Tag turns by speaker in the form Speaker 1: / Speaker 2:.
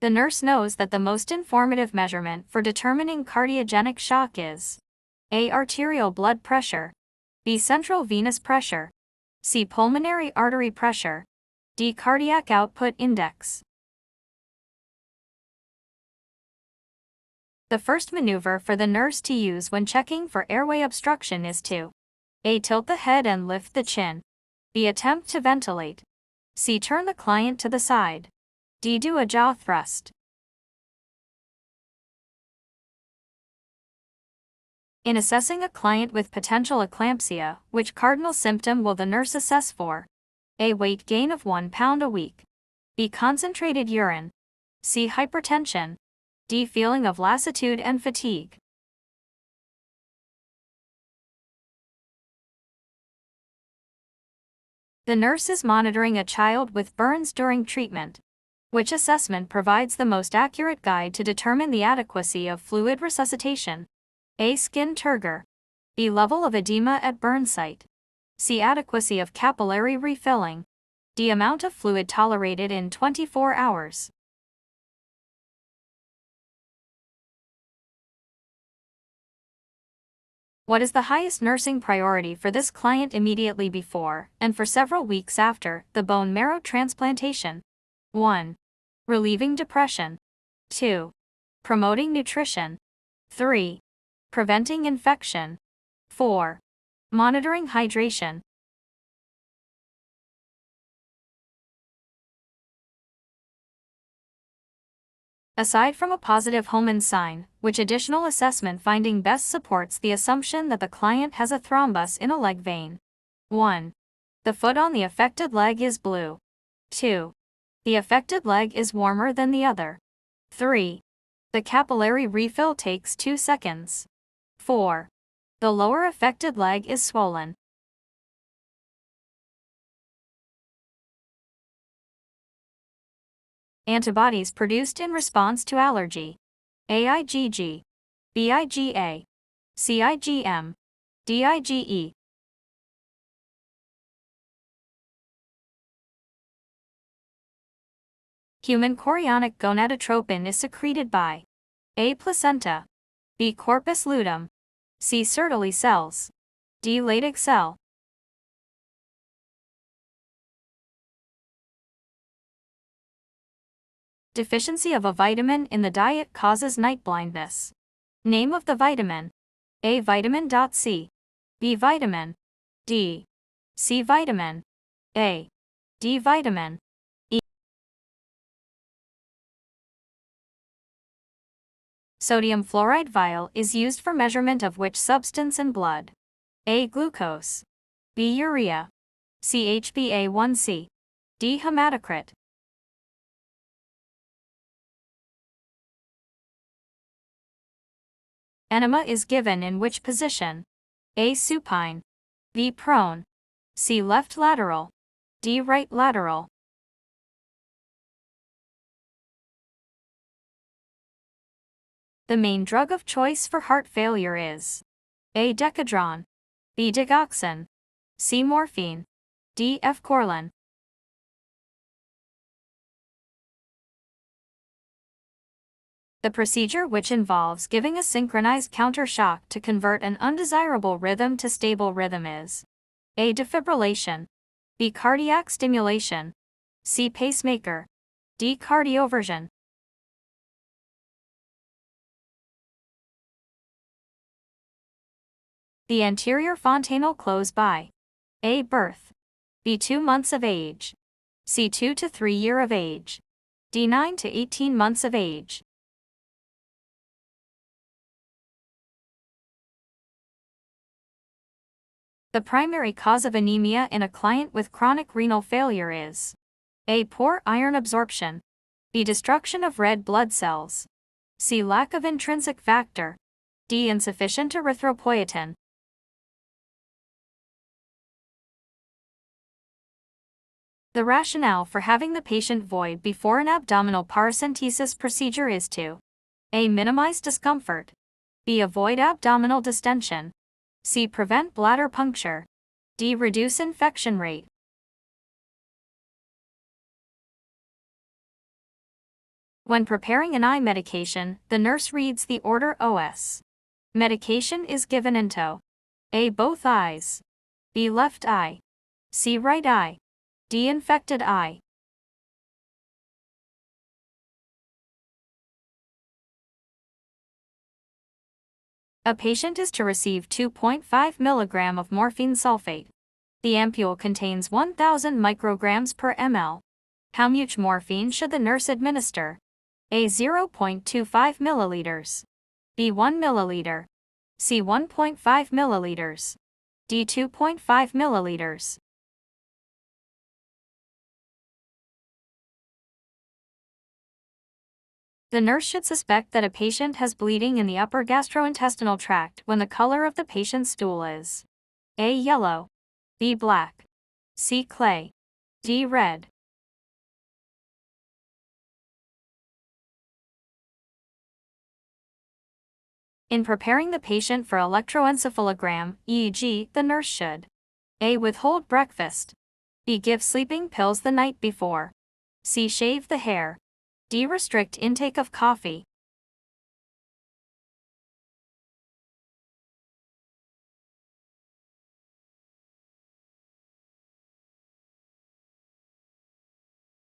Speaker 1: The nurse knows that the most informative measurement for determining cardiogenic shock is A. Arterial blood pressure, B. Central venous pressure, C. Pulmonary artery pressure, D. Cardiac output index. The first maneuver for the nurse to use when checking for airway obstruction is to A. Tilt the head and lift the chin, B. Attempt to ventilate, C. Turn the client to the side, D. Do a jaw thrust. In assessing a client with potential eclampsia, which cardinal symptom will the nurse assess for? A. Weight gain of 1 pound a week, B. Concentrated urine, C. Hypertension, D. Feeling of lassitude and fatigue. The nurse is monitoring a child with burns during treatment. Which assessment provides the most accurate guide to determine the adequacy of fluid resuscitation? A. Skin turgor, B. Level of edema at burn site, C. Adequacy of capillary refilling, D. Amount of fluid tolerated in 24 hours. What is the highest nursing priority for this client immediately before, and for several weeks after, the bone marrow transplantation? 1. Relieving depression. 2. Promoting nutrition. 3. Preventing infection. 4. Monitoring hydration. Aside from a positive Holman sign, which additional assessment finding best supports the assumption that the client has a thrombus in a leg vein? 1. The foot on the affected leg is blue. 2. The affected leg is warmer than the other. 3. The capillary refill takes 2 seconds. 4. The lower affected leg is swollen. Antibodies produced in response to allergy. A. IgG, B. IgA, C. IgM, D. IgE. Human chorionic gonadotropin is secreted by A. Placenta, B. Corpus luteum, C. Sertoli cells, D. Leydig cell. Deficiency of a vitamin in the diet causes night blindness. Name of the vitamin. A. Vitamin C, B. Vitamin D, C. Vitamin A, D. Vitamin E. Sodium fluoride vial is used for measurement of which substance in blood? A. Glucose, B. Urea, C. HbA1c, D. Hematocrit. Enema is given in which position? A. Supine, B. Prone, C. Left lateral, D. Right lateral. The main drug of choice for heart failure is A. Decadron, B. Digoxin, C. Morphine, D. Efcorlin. The procedure which involves giving a synchronized counter shock to convert an undesirable rhythm to stable rhythm is A. Defibrillation, B. Cardiac stimulation, C. Pacemaker, D. Cardioversion. The anterior fontanelle close by A. Birth, B. 2 months of age, C. 2 to 3 years of age, D. 9 to 18 months of age. The primary cause of anemia in a client with chronic renal failure is A. Poor iron absorption, B. Destruction of red blood cells, C. Lack of intrinsic factor, D. Insufficient erythropoietin. The rationale for having the patient void before an abdominal paracentesis procedure is to A. Minimize discomfort, B. Avoid abdominal distension, C. Prevent bladder puncture, D. Reduce infection rate. When preparing an eye medication, the nurse reads the order OS. Medication is given into A. Both eyes, B. Left eye, C. Right eye, D. Infected eye. A patient is to receive 2.5 mg of morphine sulfate. The ampule contains 1,000 micrograms per ml. How much morphine should the nurse administer? A. 0.25 milliliters, B. 1 milliliter, C. 1.5 milliliters, D. 2.5 milliliters. The nurse should suspect that a patient has bleeding in the upper gastrointestinal tract when the color of the patient's stool is A. Yellow, B. Black, C. Clay, D. Red. In preparing the patient for electroencephalogram, EEG, the nurse should A. Withhold breakfast, B. Give sleeping pills the night before, C. Shave the hair, D. Restrict intake of coffee,